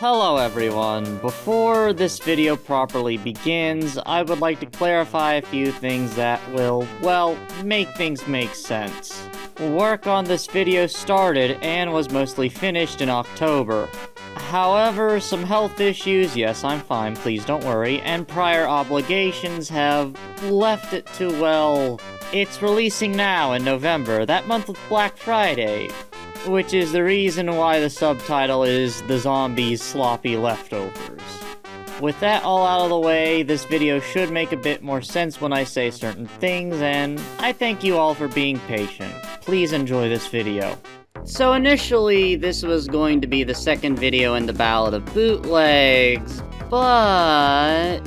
Hello everyone, before this video properly begins, I would like to clarify a few things that will, well, make things make sense. Work on this video started and was mostly finished in October. However, some health issues, yes I'm fine, please don't worry, and prior obligations have left it to, well, it's releasing now in November, that month of Black Friday. Which is the reason why the subtitle is The Zombies' Sloppy Leftovers. With that all out of the way, this video should make a bit more sense when I say certain things, and I thank you all for being patient. Please enjoy this video. So initially, this was going to be the second video in the Ballad of Bootlegs, but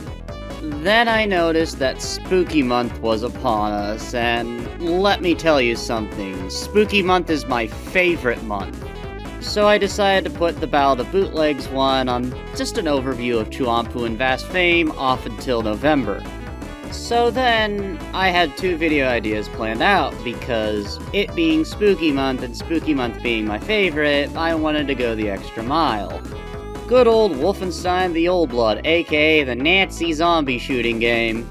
then I noticed that Spooky Month was upon us, and let me tell you something, Spooky Month is my favorite month. So I decided to put the Ballad of Bootlegs one on just an overview of Chuanpu and Vast Fame off until November. So then, I had two video ideas planned out, because it being Spooky Month and Spooky Month being my favorite, I wanted to go the extra mile. Good old Wolfenstein the Old Blood, aka the Nazi zombie shooting game.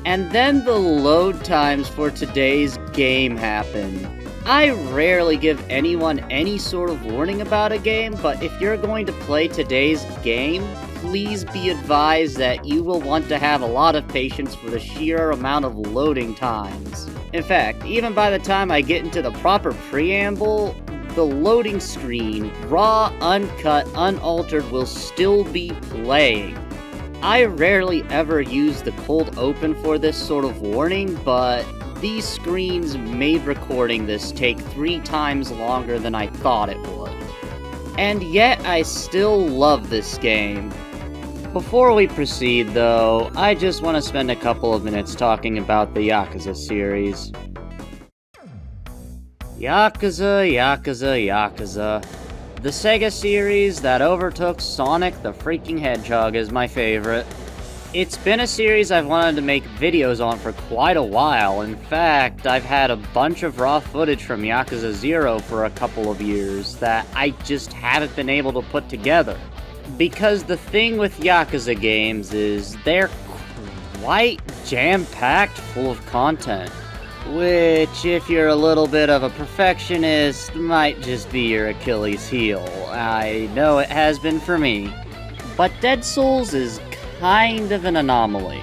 And then the load times for today's game happen. I rarely give anyone any sort of warning about a game, but if you're going to play today's game, please be advised that you will want to have a lot of patience for the sheer amount of loading times. In fact, even by the time I get into the proper preamble, the loading screen, raw, uncut, unaltered, will still be playing. I rarely ever use the cold open for this sort of warning, but these screens made recording this take 3 times longer than I thought it would. And yet I still love this game. Before we proceed though, I just want to spend a couple of minutes talking about the Yakuza series. Yakuza, Yakuza, Yakuza. The Sega series that overtook Sonic the freaking Hedgehog is my favorite. It's been a series I've wanted to make videos on for quite a while. In fact, I've had a bunch of raw footage from Yakuza 0 for a couple of years that I just haven't been able to put together. Because the thing with Yakuza games is they're quite jam-packed full of content. Which, if you're a little bit of a perfectionist, might just be your Achilles heel. I know it has been for me. But Dead Souls is kind of an anomaly.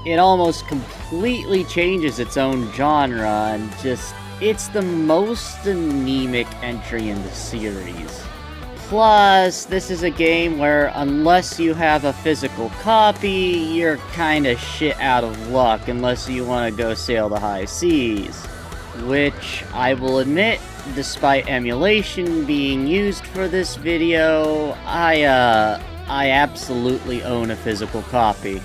It almost completely changes its own genre, and it's the most anemic entry in the series. Plus, this is a game where unless you have a physical copy, you're kinda shit out of luck unless you want to go sail the high seas. Which, I will admit, despite emulation being used for this video, I absolutely own a physical copy.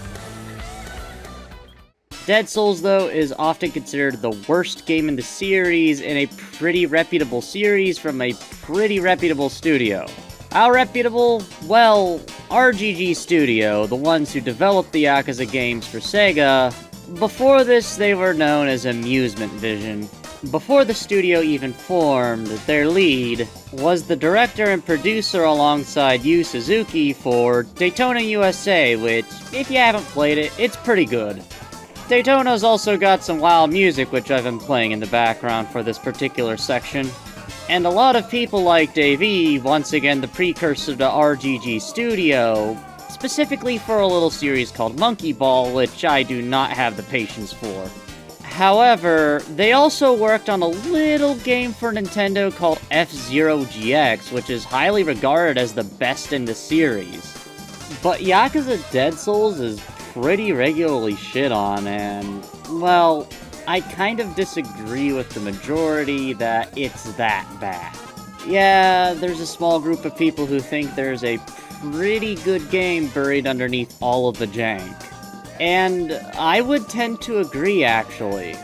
Dead Souls, though, is often considered the worst game in the series in a pretty reputable series from a pretty reputable studio. How reputable? Well, RGG Studio, the ones who developed the Yakuza games for Sega. Before this, they were known as Amusement Vision. Before the studio even formed, their lead was the director and producer alongside Yu Suzuki for Daytona USA, which, if you haven't played it, it's pretty good. Daytona's also got some wild music which I've been playing in the background for this particular section. And a lot of people like Davey, once again the precursor to RGG Studio, specifically for a little series called Monkey Ball, which I do not have the patience for. However, they also worked on a little game for Nintendo called F-Zero GX, which is highly regarded as the best in the series. But Yakuza Dead Souls is pretty regularly shit on, and, well, I kind of disagree with the majority that it's that bad. Yeah, there's a small group of people who think there's a pretty good game buried underneath all of the jank. And I would tend to agree, actually.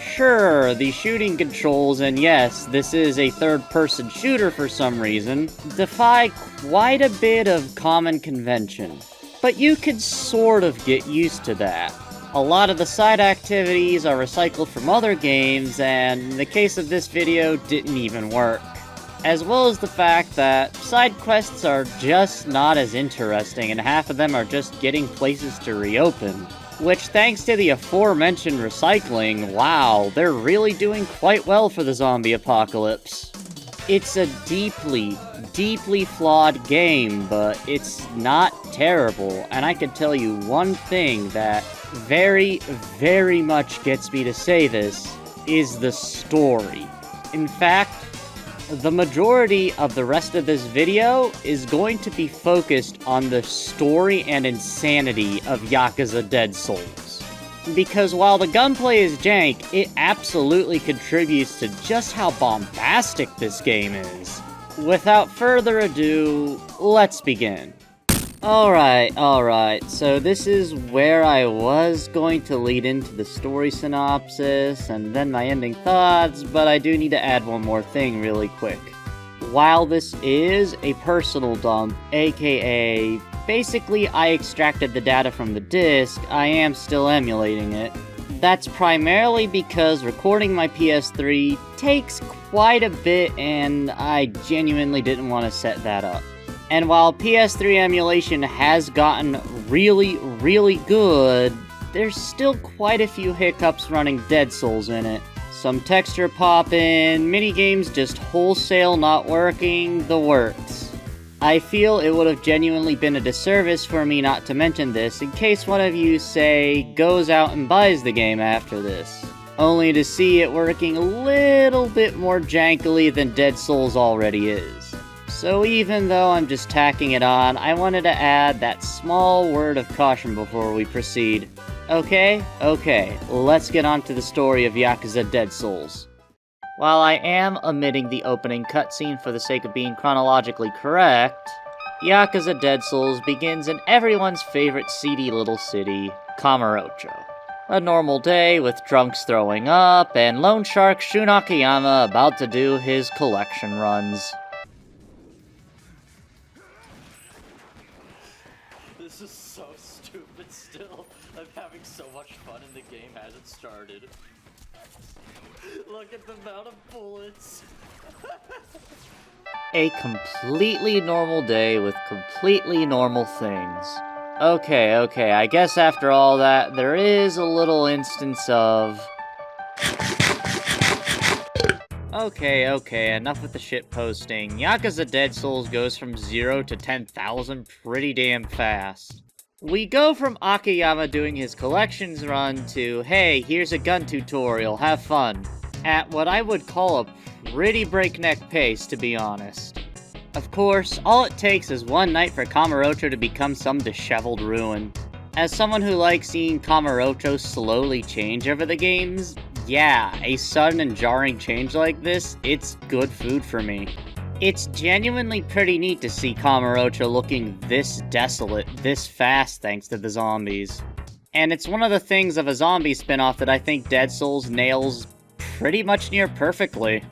Sure, the shooting controls, and yes, this is a third-person shooter for some reason, defy quite a bit of common convention. But you could sort of get used to that. A lot of the side activities are recycled from other games, and in the case of this video, didn't even work. as well as the fact that side quests are just not as interesting and half of them are just getting places to reopen. Which, thanks to the aforementioned recycling, wow, they're really doing quite well for the zombie apocalypse. It's a deeply, deeply flawed game, but it's not terrible, and I can tell you one thing that very, very much gets me to say this, is the story. In fact, the majority of the rest of this video is going to be focused on the story and insanity of Yakuza Dead Souls. Because while the gunplay is jank, it absolutely contributes to just how bombastic this game is. Without further ado, let's begin. Alright, so this is where I was going to lead into the story synopsis, and then my ending thoughts, but I do need to add one more thing really quick. While this is a personal dump, aka, basically I extracted the data from the disk, I am still emulating it. That's primarily because recording my PS3 takes quite a bit, and I genuinely didn't want to set that up. And while PS3 emulation has gotten really, really good, there's still quite a few hiccups running Dead Souls in it. Some texture popping, minigames just wholesale not working, the works. I feel it would have genuinely been a disservice for me not to mention this in case one of you, say, goes out and buys the game after this, only to see it working a little bit more jankily than Dead Souls already is. So even though I'm just tacking it on, I wanted to add that small word of caution before we proceed. Okay, let's get on to the story of Yakuza Dead Souls. While I am omitting the opening cutscene for the sake of being chronologically correct, Yakuza Dead Souls begins in everyone's favorite seedy little city, Kamurocho. A normal day with drunks throwing up, and loan shark Shun Akiyama about to do his collection runs. This is so stupid still. I'm having so much fun and the game hasn't started. Look at the amount of bullets. A completely normal day with completely normal things. Okay, I guess after all that, there is a little instance of... Okay, enough with the shitposting. Yakuza Dead Souls goes from 0 to 10,000 pretty damn fast. We go from Akiyama doing his collections run to, hey, here's a gun tutorial, have fun, at what I would call a pretty breakneck pace, to be honest. Of course, all it takes is one night for Kamurocho to become some disheveled ruin. As someone who likes seeing Kamurocho slowly change over the games, yeah, a sudden and jarring change like this, it's good food for me. It's genuinely pretty neat to see Kamurocho looking this desolate, this fast thanks to the zombies. And it's one of the things of a zombie spin-off that I think Dead Souls nails pretty much near perfectly.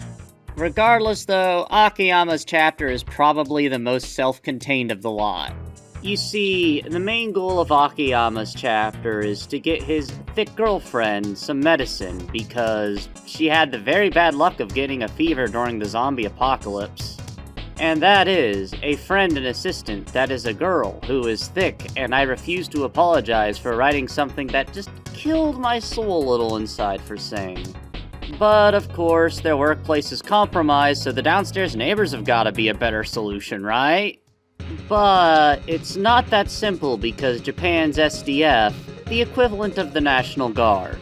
Regardless though, Akiyama's chapter is probably the most self-contained of the lot. You see, the main goal of Akiyama's chapter is to get his thick girlfriend some medicine because she had the very bad luck of getting a fever during the zombie apocalypse. And that is, a friend and assistant that is a girl who is thick, and I refuse to apologize for writing something that just killed my soul a little inside for saying. But of course, their workplace is compromised, so the downstairs neighbors have gotta be a better solution, right? But it's not that simple because Japan's SDF, the equivalent of the National Guard,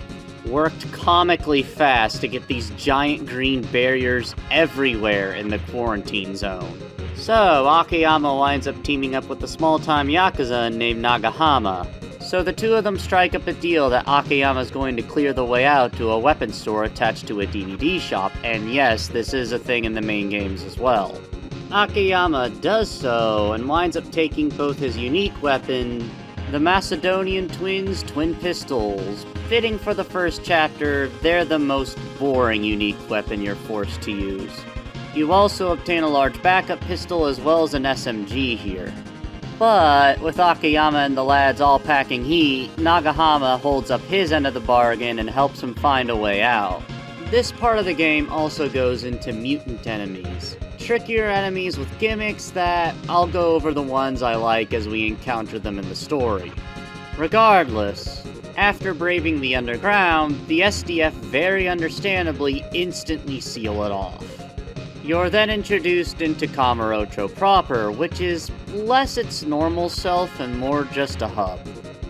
worked comically fast to get these giant green barriers everywhere in the quarantine zone. So Akiyama winds up teaming up with a small-time Yakuza named Nagahama. So the two of them strike up a deal that Akiyama's going to clear the way out to a weapons store attached to a DVD shop, and yes, this is a thing in the main games as well. Akiyama does so, and winds up taking both his unique weapon, the Macedonian Twins Twin Pistols. Fitting for the first chapter, they're the most boring unique weapon you're forced to use. You also obtain a large backup pistol as well as an SMG here. But, with Akiyama and the lads all packing heat, Nagahama holds up his end of the bargain and helps him find a way out. This part of the game also goes into mutant enemies. Trickier enemies with gimmicks that I'll go over the ones I like as we encounter them in the story. Regardless, after braving the underground, the SDF very understandably instantly seal it off. You're then introduced into Kamurocho proper, which is less its normal self and more just a hub.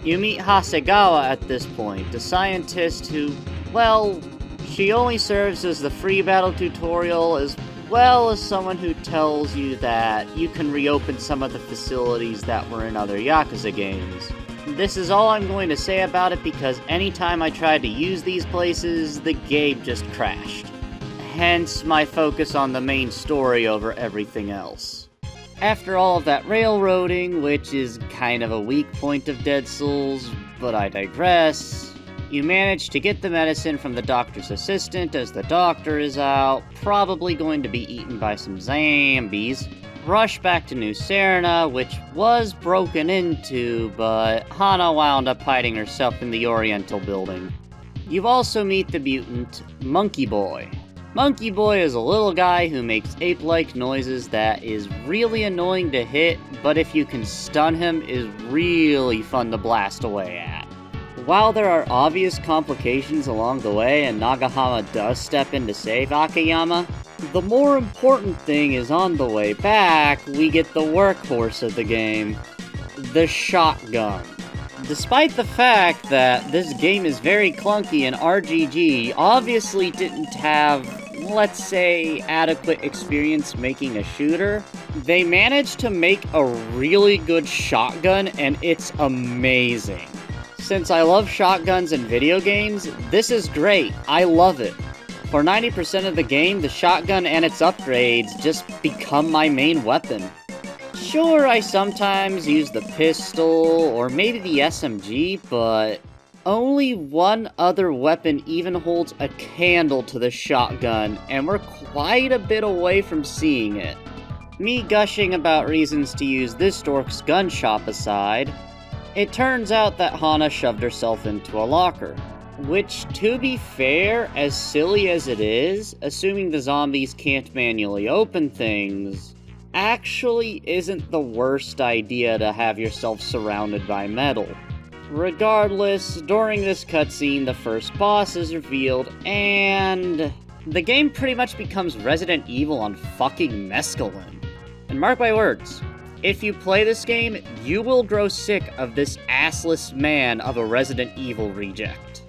You meet Hasegawa at this point, a scientist who, well, she only serves as the free battle tutorial as well as someone who tells you that you can reopen some of the facilities that were in other Yakuza games. This is all I'm going to say about it because anytime I tried to use these places, the game just crashed. Hence my focus on the main story over everything else. After all of that railroading, which is kind of a weak point of Dead Souls, but I digress, you manage to get the medicine from the doctor's assistant as the doctor is out, probably going to be eaten by some zombies. Rush back to New Serena, which was broken into, but Hana wound up hiding herself in the Oriental building. You also meet the mutant Monkey Boy. Monkey Boy is a little guy who makes ape-like noises that is really annoying to hit, but if you can stun him, is really fun to blast away at. While there are obvious complications along the way and Nagahama does step in to save Akiyama, the more important thing is on the way back, we get the workhorse of the game, the shotgun. Despite the fact that this game is very clunky and RGG obviously didn't have, let's say, adequate experience making a shooter, they managed to make a really good shotgun and it's amazing. Since I love shotguns in video games, this is great. I love it. For 90% of the game, the shotgun and its upgrades just become my main weapon. Sure, I sometimes use the pistol or maybe the SMG, but only one other weapon even holds a candle to the shotgun, and we're quite a bit away from seeing it. Me gushing about reasons to use this dork's gun shop aside, it turns out that Hana shoved herself into a locker. Which, to be fair, as silly as it is, assuming the zombies can't manually open things, actually isn't the worst idea to have yourself surrounded by metal. Regardless, during this cutscene, the first boss is revealed, and the game pretty much becomes Resident Evil on fucking mescaline. And mark my words, if you play this game, you will grow sick of this assless man of a Resident Evil reject.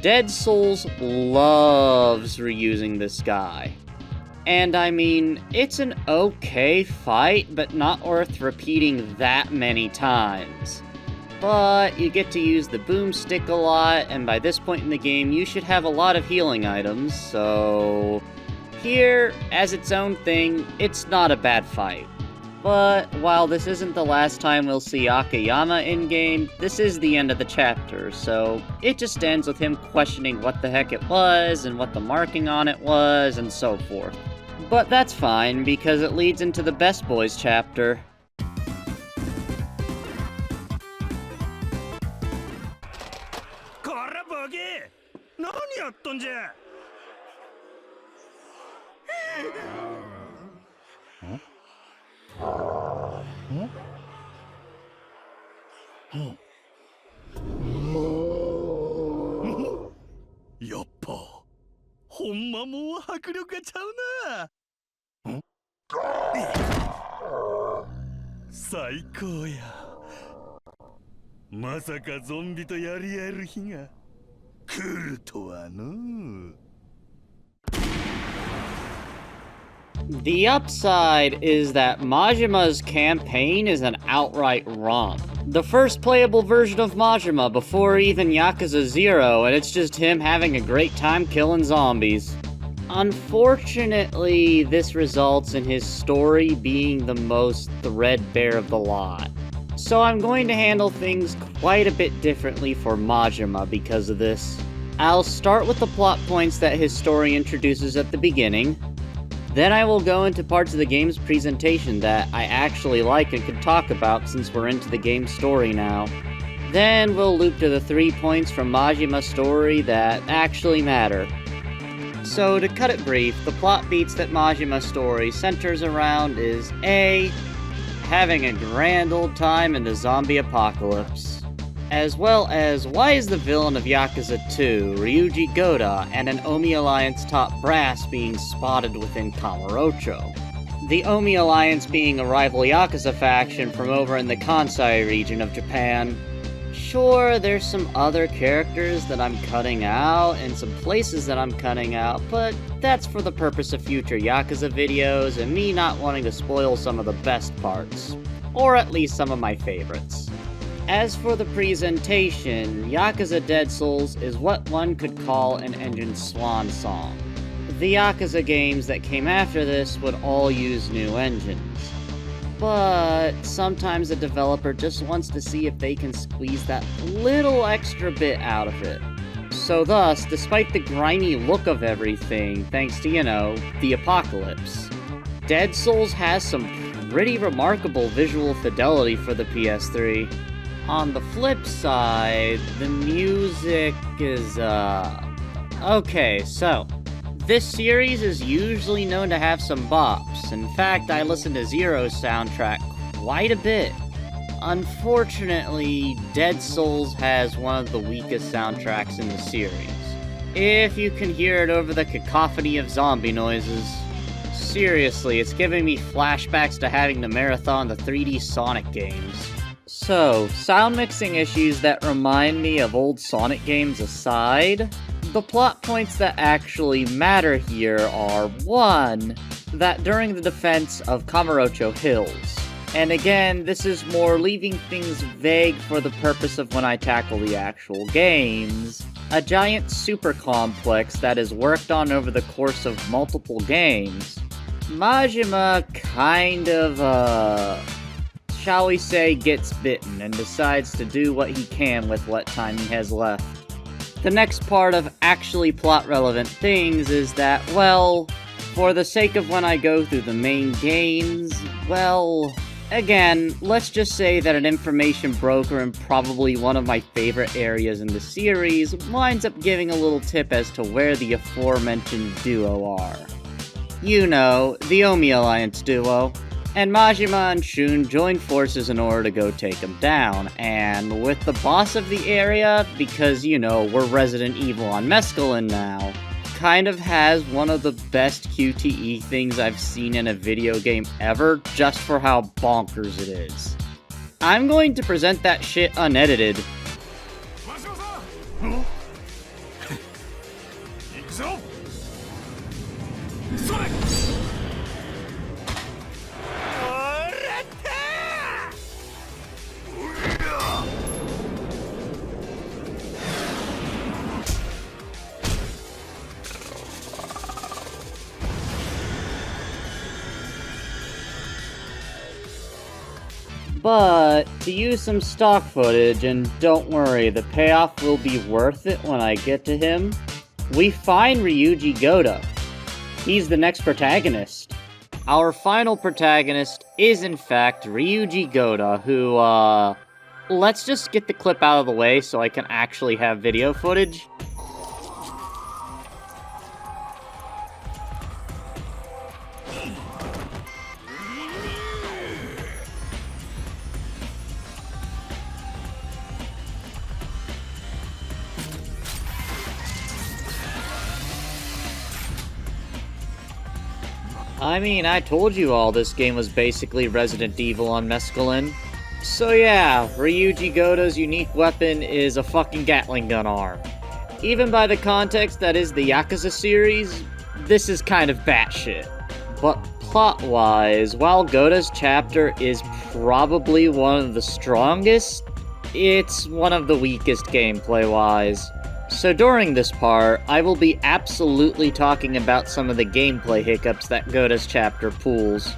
Dead Souls loves reusing this guy. And I mean, it's an okay fight, but not worth repeating that many times. But you get to use the boomstick a lot, and by this point in the game, you should have a lot of healing items, so here, as its own thing, it's not a bad fight. But while this isn't the last time we'll see Akiyama in-game, this is the end of the chapter, so it just ends with him questioning what the heck it was, and what the marking on it was, and so forth. But that's fine, because it leads into the Best Boys chapter. Huh? やっぱほんまもう迫力がちゃうな。最高や。まさかゾンビとやり合える日が来るとはの。The upside is that Majima's campaign is an outright romp. The first playable version of Majima before even Yakuza 0, and it's just him having a great time killing zombies. Unfortunately, this results in his story being the most threadbare of the lot. So I'm going to handle things quite a bit differently for Majima because of this. I'll start with the plot points that his story introduces at the beginning. Then I will go into parts of the game's presentation that I actually like and can talk about since we're into the game's story now. Then we'll loop to the 3 points from Majima's story that actually matter. So to cut it brief, the plot beats that Majima's story centers around is A. having a grand old time in the zombie apocalypse, as well as why is the villain of Yakuza 2, Ryuji Goda, and an Omi Alliance top brass being spotted within Kamurocho. The Omi Alliance being a rival Yakuza faction from over in the Kansai region of Japan. Sure, there's some other characters that I'm cutting out, and some places that I'm cutting out, but that's for the purpose of future Yakuza videos, and me not wanting to spoil some of the best parts. Or at least some of my favorites. As for the presentation, Yakuza Dead Souls is what one could call an engine swan song. The Yakuza games that came after this would all use new engines. But sometimes a developer just wants to see if they can squeeze that little extra bit out of it. So thus, despite the grimy look of everything, thanks to, the apocalypse, Dead Souls has some pretty remarkable visual fidelity for the PS3. On the flip side, the music is, okay, so this series is usually known to have some bops. In fact, I listen to Zero's soundtrack quite a bit. Unfortunately, Dead Souls has one of the weakest soundtracks in the series. If you can hear it over the cacophony of zombie noises. Seriously, it's giving me flashbacks to having to marathon the 3D Sonic games. So, sound mixing issues that remind me of old Sonic games aside, the plot points that actually matter here are 1. That during the defense of Kamurocho Hills, and again, this is more leaving things vague for the purpose of when I tackle the actual games, a giant super complex that is worked on over the course of multiple games, Majima kind of, shall we say, gets bitten and decides to do what he can with what time he has left. The next part of actually plot-relevant things is that, well, for the sake of when I go through the main games, well, again, let's just say that an information broker in probably one of my favorite areas in the series winds up giving a little tip as to where the aforementioned duo are. The Omi Alliance duo. And Majima and Shun join forces in order to go take him down, and with the boss of the area, because, we're Resident Evil on Mescaline now, kind of has one of the best QTE things I've seen in a video game ever, just for how bonkers it is. I'm going to present that shit unedited. But, to use some stock footage, and don't worry, the payoff will be worth it when I get to him, we find Ryuji Goda. He's the next protagonist. Our final protagonist is in fact Ryuji Goda, who, let's just get the clip out of the way so I can actually have video footage. I mean, I told you all this game was basically Resident Evil on Mescaline. So yeah, Ryuji Goda's unique weapon is a fucking Gatling gun arm. Even by the context that is the Yakuza series, this is kind of batshit. But plot-wise, while Goda's chapter is probably one of the strongest, it's one of the weakest gameplay-wise. So during this part, I will be absolutely talking about some of the gameplay hiccups that Goda's chapter pulls.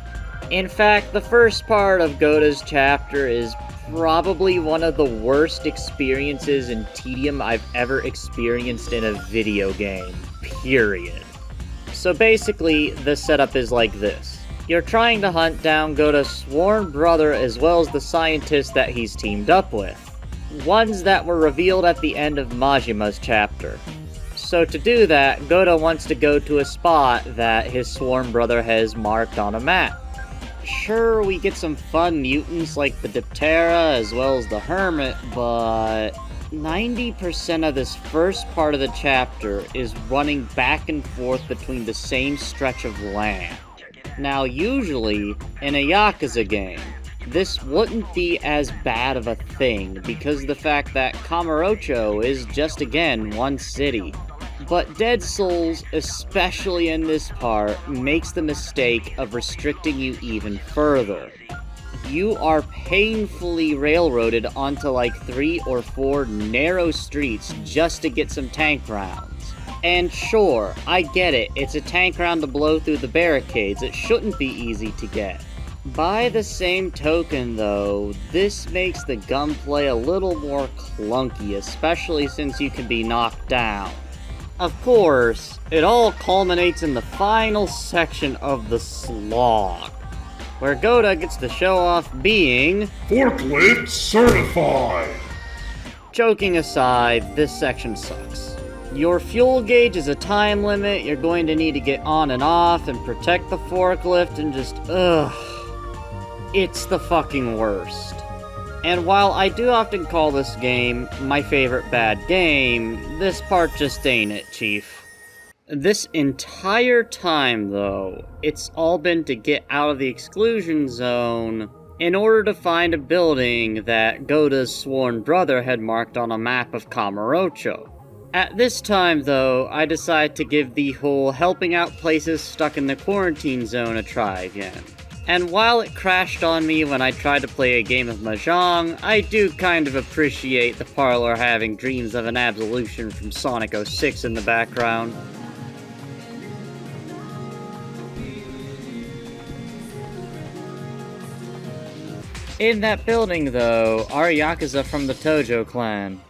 In fact, the first part of Goda's chapter is probably one of the worst experiences in tedium I've ever experienced in a video game, period. So basically, the setup is like this. You're trying to hunt down Goda's sworn brother as well as the scientist that he's teamed up with. Ones that were revealed at the end of Majima's chapter. So to do that, Goda wants to go to a spot that his sworn brother has marked on a map. Sure, we get some fun mutants like the Diptera as well as the Hermit, but 90% of this first part of the chapter is running back and forth between the same stretch of land. Now usually, in a Yakuza game, this wouldn't be as bad of a thing because of the fact that Kamurocho is just again one city. But Dead Souls, especially in this part, makes the mistake of restricting you even further. You are painfully railroaded onto like 3 or 4 narrow streets just to get some tank rounds. And sure, I get it, it's a tank round to blow through the barricades, it shouldn't be easy to get. By the same token though, this makes the gunplay a little more clunky, especially since you can be knocked down. Of course, it all culminates in the final section of the slog, where Goda gets to show off being Forklift certified! Joking aside, this section sucks. Your fuel gauge is a time limit, you're going to need to get on and off and protect the forklift and just, it's the fucking worst. And while I do often call this game my favorite bad game, this part just ain't it, Chief. This entire time, though, it's all been to get out of the exclusion zone in order to find a building that Goda's sworn brother had marked on a map of Kamurocho. At this time, though, I decide to give the whole helping out places stuck in the quarantine zone a try again. And while it crashed on me when I tried to play a game of Mahjong, I do kind of appreciate the parlor having dreams of an absolution from Sonic 06 in the background. In that building, though, are Yakuza from the Tojo clan.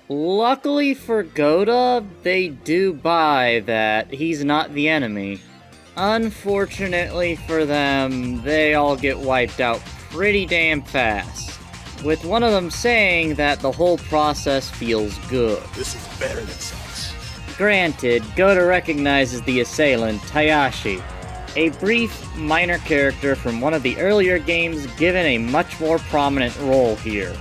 Luckily for Goda, they do buy that he's not the enemy. Unfortunately for them, they all get wiped out pretty damn fast, with one of them saying that the whole process feels good. This is better than sucks. Granted, Goda recognizes the assailant, Tayashi, a brief, minor character from one of the earlier games given a much more prominent role here.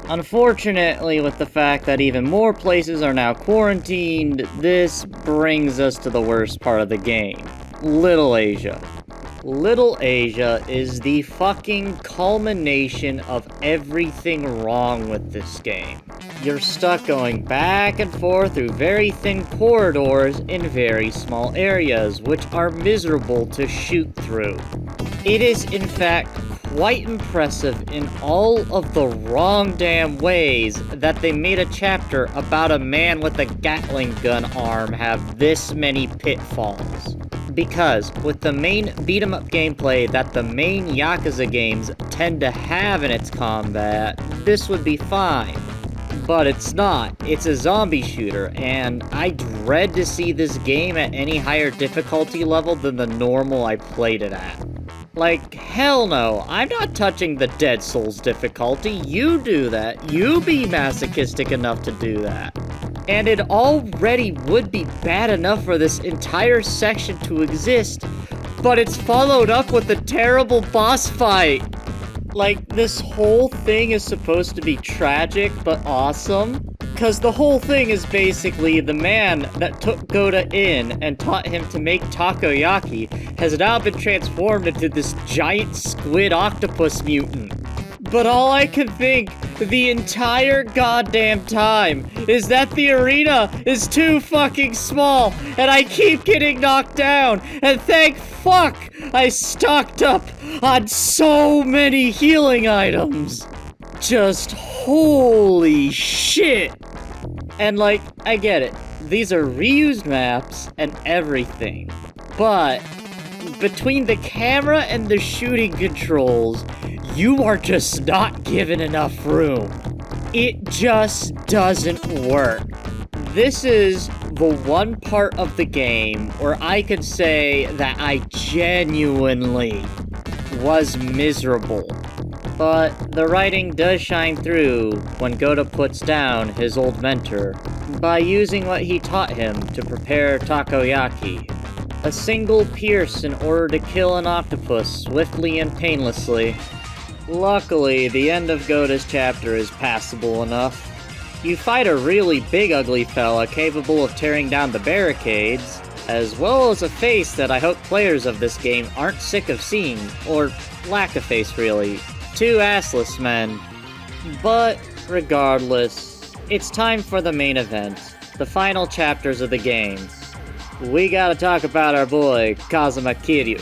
Unfortunately, with the fact that even more places are now quarantined, this brings us to the worst part of the game. Little Asia. Little Asia is the fucking culmination of everything wrong with this game. You're stuck going back and forth through very thin corridors in very small areas, which are miserable to shoot through. It is, in fact, quite impressive in all of the wrong damn ways that they made a chapter about a man with a Gatling gun arm have this many pitfalls. Because, with the main beat-em-up gameplay that the main Yakuza games tend to have in its combat, this would be fine. But it's not. It's a zombie shooter, and I dread to see this game at any higher difficulty level than the normal I played it at. Like, hell no, I'm not touching the Dead Souls difficulty. You do that. You be masochistic enough to do that. And it already would be bad enough for this entire section to exist, but it's followed up with a terrible boss fight. Like, this whole thing is supposed to be tragic, but awesome. Because the whole thing is basically the man that took Goda in and taught him to make takoyaki has now been transformed into this giant squid octopus mutant. But all I can think the entire goddamn time is that the arena is too fucking small and I keep getting knocked down, and thank fuck I stocked up on so many healing items. Just holy shit. And like, I get it, these are reused maps and everything, but between the camera and the shooting controls, you are just not given enough room. It just doesn't work. This is the one part of the game where I could say that I genuinely was miserable. But the writing does shine through when Goda puts down his old mentor by using what he taught him to prepare takoyaki. A single pierce in order to kill an octopus swiftly and painlessly. Luckily, the end of Goda's chapter is passable enough. You fight a really big ugly fella capable of tearing down the barricades, as well as a face that I hope players of this game aren't sick of seeing, or lack a face really. Two assless men. But regardless, it's time for the main event, the final chapters of the game. We gotta talk about our boy, Kazuma Kiryu.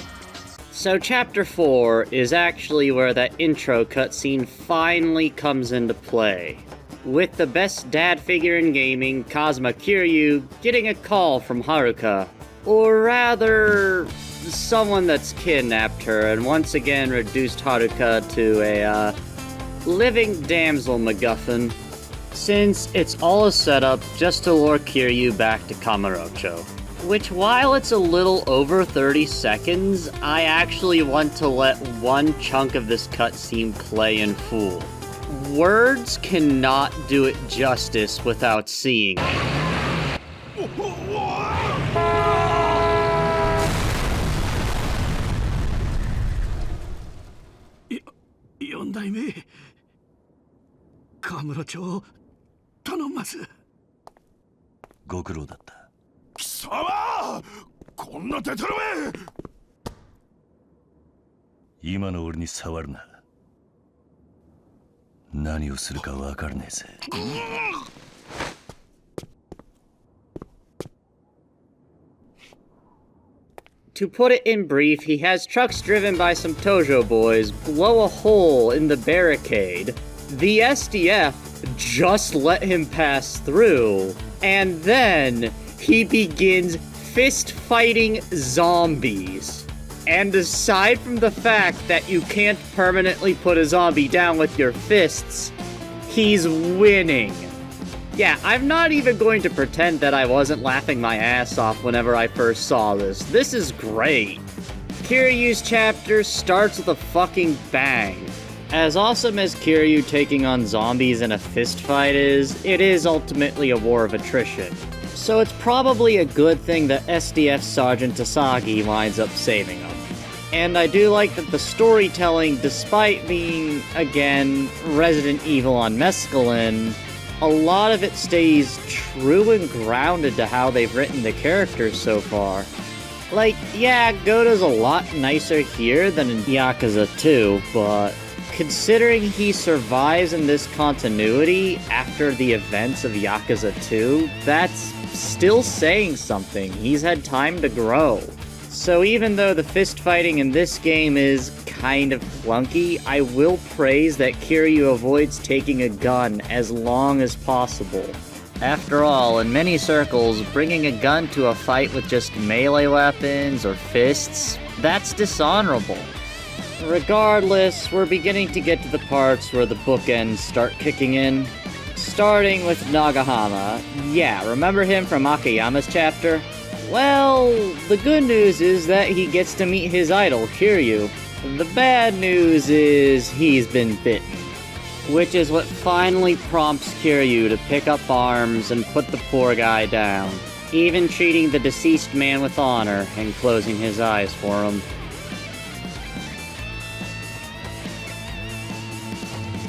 So chapter 4 is actually where that intro cutscene finally comes into play. With the best dad figure in gaming, Kazuma Kiryu, getting a call from Haruka. Or rather, someone that's kidnapped her and once again reduced Haruka to a, living damsel MacGuffin. Since it's all a setup just to lure Kiryu back to Kamurocho. Which, while it's a little over 30 seconds, I actually want to let one chunk of this cutscene play in full. Words cannot do it justice without seeing it. 四代目河村町頼んますご苦労だった貴様こんなデタラメ今の俺に触るな何をするか分からねえぜ To put it in brief, he has trucks driven by some Tojo boys blow a hole in the barricade. The SDF just let him pass through, and then he begins fist-fighting zombies. And aside from the fact that you can't permanently put a zombie down with your fists, he's winning. Yeah, I'm not even going to pretend that I wasn't laughing my ass off whenever I first saw this. This is great. Kiryu's chapter starts with a fucking bang. As awesome as Kiryu taking on zombies in a fistfight is, it is ultimately a war of attrition. So it's probably a good thing that SDF Sergeant Tasagi winds up saving him. And I do like that the storytelling, despite being, again, Resident Evil on mescaline, a lot of it stays true and grounded to how they've written the characters so far. Like, yeah, Goda's a lot nicer here than in Yakuza 2, but considering he survives in this continuity after the events of Yakuza 2, that's still saying something. He's had time to grow. So even though the fist fighting in this game is kind of clunky, I will praise that Kiryu avoids taking a gun as long as possible. After all, in many circles, bringing a gun to a fight with just melee weapons or fists, that's dishonorable. Regardless, we're beginning to get to the parts where the bookends start kicking in. Starting with Nagahama. Yeah, remember him from Akiyama's chapter? Well, the good news is that he gets to meet his idol, Kiryu. The bad news is he's been bitten. Which is what finally prompts Kiryu to pick up arms and put the poor guy down, even treating the deceased man with honor and closing his eyes for him.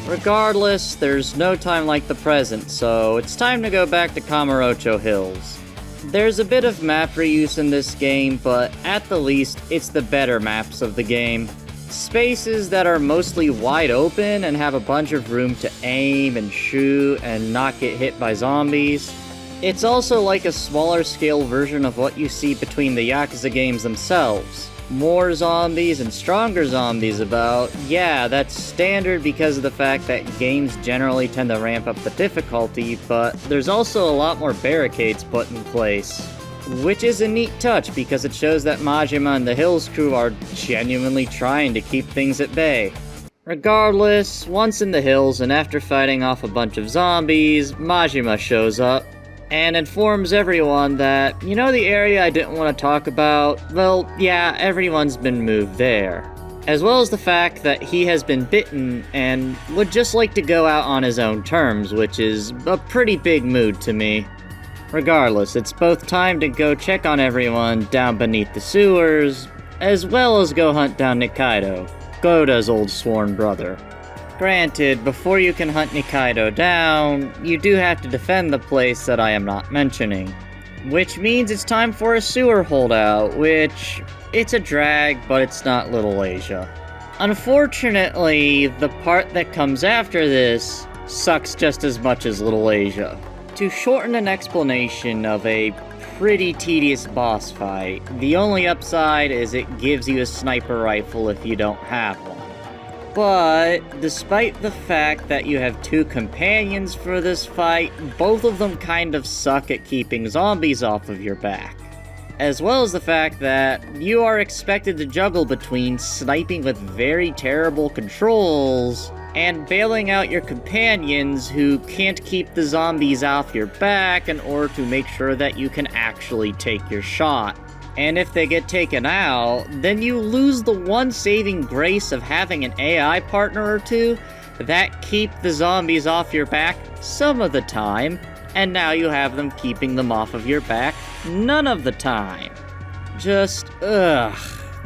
Regardless, there's no time like the present, so it's time to go back to Kamurocho Hills. There's a bit of map reuse in this game, but at the least, it's the better maps of the game. Spaces that are mostly wide open and have a bunch of room to aim and shoot and not get hit by zombies. It's also like a smaller scale version of what you see between the Yakuza games themselves. More zombies and stronger zombies about. Yeah, that's standard because of the fact that games generally tend to ramp up the difficulty, but there's also a lot more barricades put in place. Which is a neat touch because it shows that Majima and the Hills crew are genuinely trying to keep things at bay. Regardless, once in the hills and after fighting off a bunch of zombies, Majima shows up and informs everyone that, you know the area I didn't want to talk about? Well, yeah, everyone's been moved there. as well as the fact that he has been bitten and would just like to go out on his own terms, which is a pretty big mood to me. Regardless, it's both time to go check on everyone down beneath the sewers, as well as go hunt down Nikaido, Goda's old sworn brother. Granted, before you can hunt Nikaido down, you do have to defend the place that I am not mentioning. Which means it's time for a sewer holdout, which, it's a drag, but it's not Little Asia. Unfortunately, the part that comes after this sucks just as much as Little Asia. To shorten an explanation of a pretty tedious boss fight, the only upside is it gives you a sniper rifle if you don't have one. But, despite the fact that you have two companions for this fight, both of them kind of suck at keeping zombies off of your back. As well as the fact that you are expected to juggle between sniping with very terrible controls and bailing out your companions who can't keep the zombies off your back in order to make sure that you can actually take your shot. And if they get taken out, then you lose the one saving grace of having an AI partner or two that keep the zombies off your back some of the time, and now you have them keeping them off of your back none of the time. Just, ugh.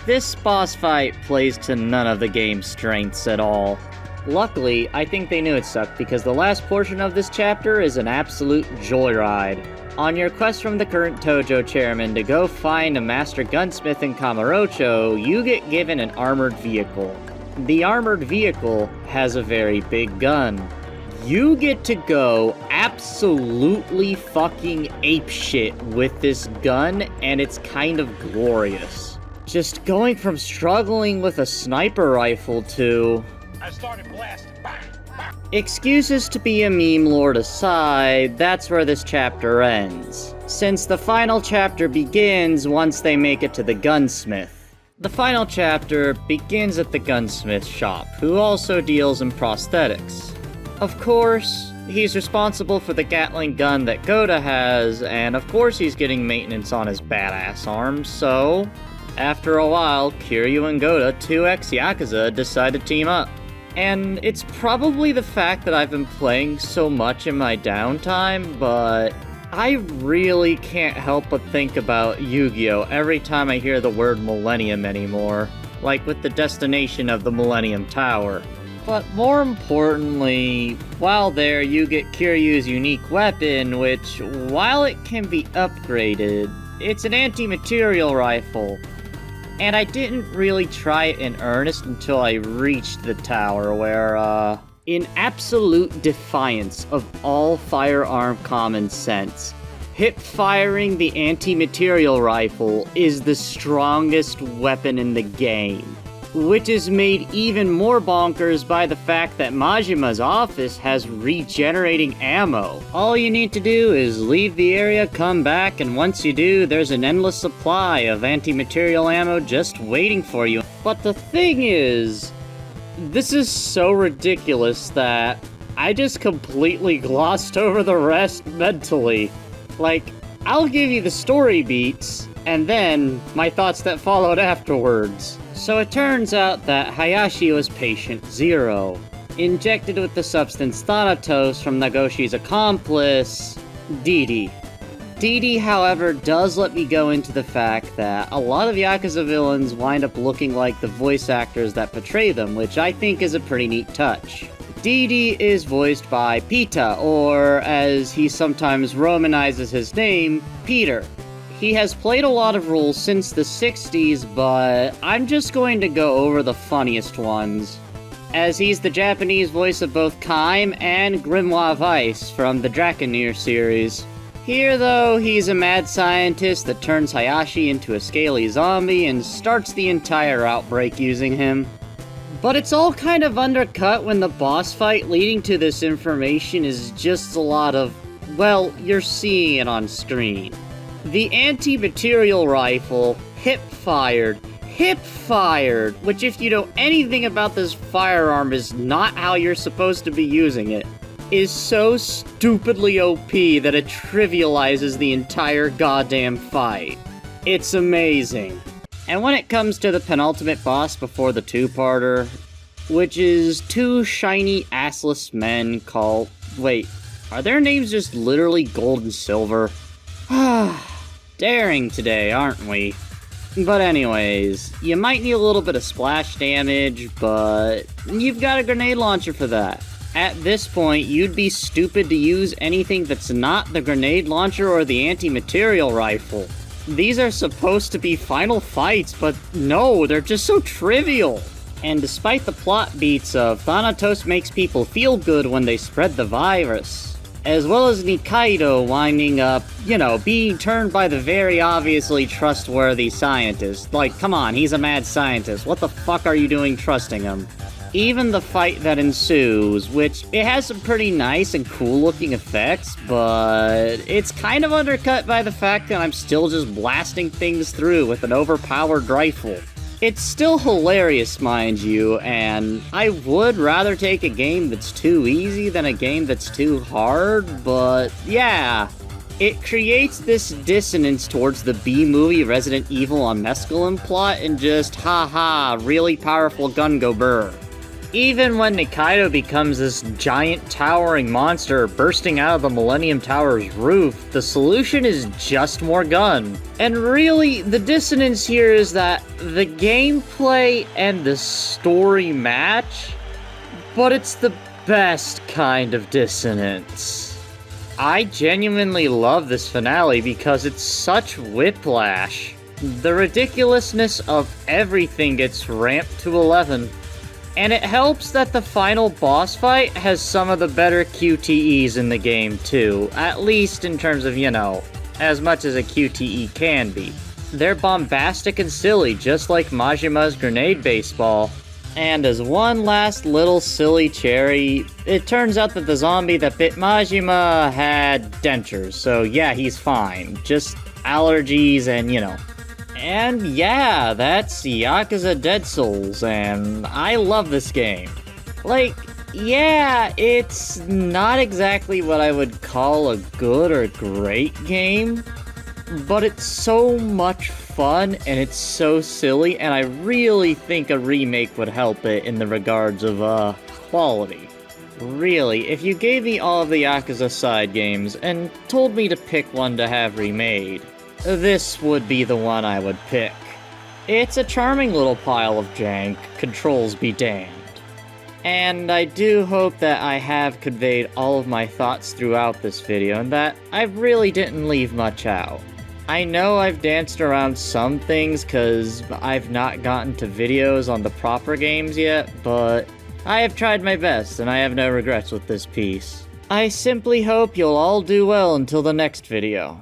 This boss fight plays to none of the game's strengths at all. Luckily, I think they knew it sucked because the last portion of this chapter is an absolute joyride. On your quest from the current Tojo chairman to go find a master gunsmith in Kamurocho, you get given an armored vehicle. The armored vehicle has a very big gun. You get to go absolutely fucking apeshit with this gun, and it's kind of glorious. Just going from struggling with a sniper rifle to... I started blasting. Excuses to be a meme lord aside, that's where this chapter ends, since the final chapter begins once they make it to the gunsmith. The final chapter begins at the gunsmith shop, who also deals in prosthetics. Of course, he's responsible for the Gatling gun that Goda has, and of course he's getting maintenance on his badass arms, so... After a while, Kiryu and Goda, two ex-Yakuza, decide to team up. And it's probably the fact that I've been playing so much in my downtime, but I really can't help but think about Yu-Gi-Oh! Every time I hear the word Millennium anymore, like with the destination of the Millennium Tower. But more importantly, while there you get Kiryu's unique weapon, which, while it can be upgraded, it's an anti-material rifle. And I didn't really try it in earnest until I reached the tower where, in absolute defiance of all firearm common sense, hip-firing the anti-material rifle is the strongest weapon in the game. Which is made even more bonkers by the fact that Majima's office has regenerating ammo. All you need to do is leave the area, come back, and once you do, there's an endless supply of anti-material ammo just waiting for you. But the thing is, this is so ridiculous that I just completely glossed over the rest mentally. Like, I'll give you the story beats, and then my thoughts that followed afterwards. So it turns out that Hayashi was patient 0, injected with the substance Thanatos from Nagoshi's accomplice, Didi. Didi, however, does let me go into the fact that a lot of Yakuza villains wind up looking like the voice actors that portray them, which I think is a pretty neat touch. Didi is voiced by Pita, or as he sometimes romanizes his name, Peter. He has played a lot of roles since the 60s, but I'm just going to go over the funniest ones, as he's the Japanese voice of both Kaim and Grimoire Weiss from the Draconeer series. Here, though, he's a mad scientist that turns Hayashi into a scaly zombie and starts the entire outbreak using him. But it's all kind of undercut when the boss fight leading to this information is just a lot of, well, you're seeing it on screen. The anti-material rifle, hip-fired, which if you know anything about this firearm is not how you're supposed to be using it, is so stupidly OP that it trivializes the entire goddamn fight. It's amazing. And when it comes to the penultimate boss before the two-parter, which is two shiny assless men called... Wait, are their names just literally gold and silver? Daring today, aren't we? But anyways, you might need a little bit of splash damage, but you've got a grenade launcher for that. At this point, you'd be stupid to use anything that's not the grenade launcher or the anti-material rifle. These are supposed to be final fights, but no, they're just so trivial. And despite the plot beats of Thanatos makes people feel good when they spread the virus, as well as Nikaido winding up, being turned by the very obviously trustworthy scientist. Like, come on, he's a mad scientist. What the fuck are you doing trusting him? Even the fight that ensues, which it has some pretty nice and cool looking effects, but it's kind of undercut by the fact that I'm still just blasting things through with an overpowered rifle. It's still hilarious, mind you, and I would rather take a game that's too easy than a game that's too hard, but yeah. It creates this dissonance towards the B-movie Resident Evil on mescaline plot and just, haha, really powerful gun go burr. Even when Nikaido becomes this giant towering monster bursting out of the Millennium Tower's roof, the solution is just more gun. And really, the dissonance here is that the gameplay and the story match, but it's the best kind of dissonance. I genuinely love this finale because it's such whiplash. The ridiculousness of everything gets ramped to 11. And it helps that the final boss fight has some of the better QTEs in the game too, at least in terms of, as much as a QTE can be. They're bombastic and silly, just like Majima's grenade baseball. And as one last little silly cherry, it turns out that the zombie that bit Majima had dentures, so yeah, he's fine. Just allergies and, And yeah, that's Yakuza Dead Souls, and I love this game. Like, yeah, it's not exactly what I would call a good or great game, but it's so much fun, and it's so silly, and I really think a remake would help it in the regards of, quality. Really, if you gave me all of the Yakuza side games and told me to pick one to have remade, this would be the one I would pick. It's a charming little pile of jank, controls be damned. And I do hope that I have conveyed all of my thoughts throughout this video and that I really didn't leave much out. I know I've danced around some things cause I've not gotten to videos on the proper games yet, but I have tried my best and I have no regrets with this piece. I simply hope you'll all do well until the next video.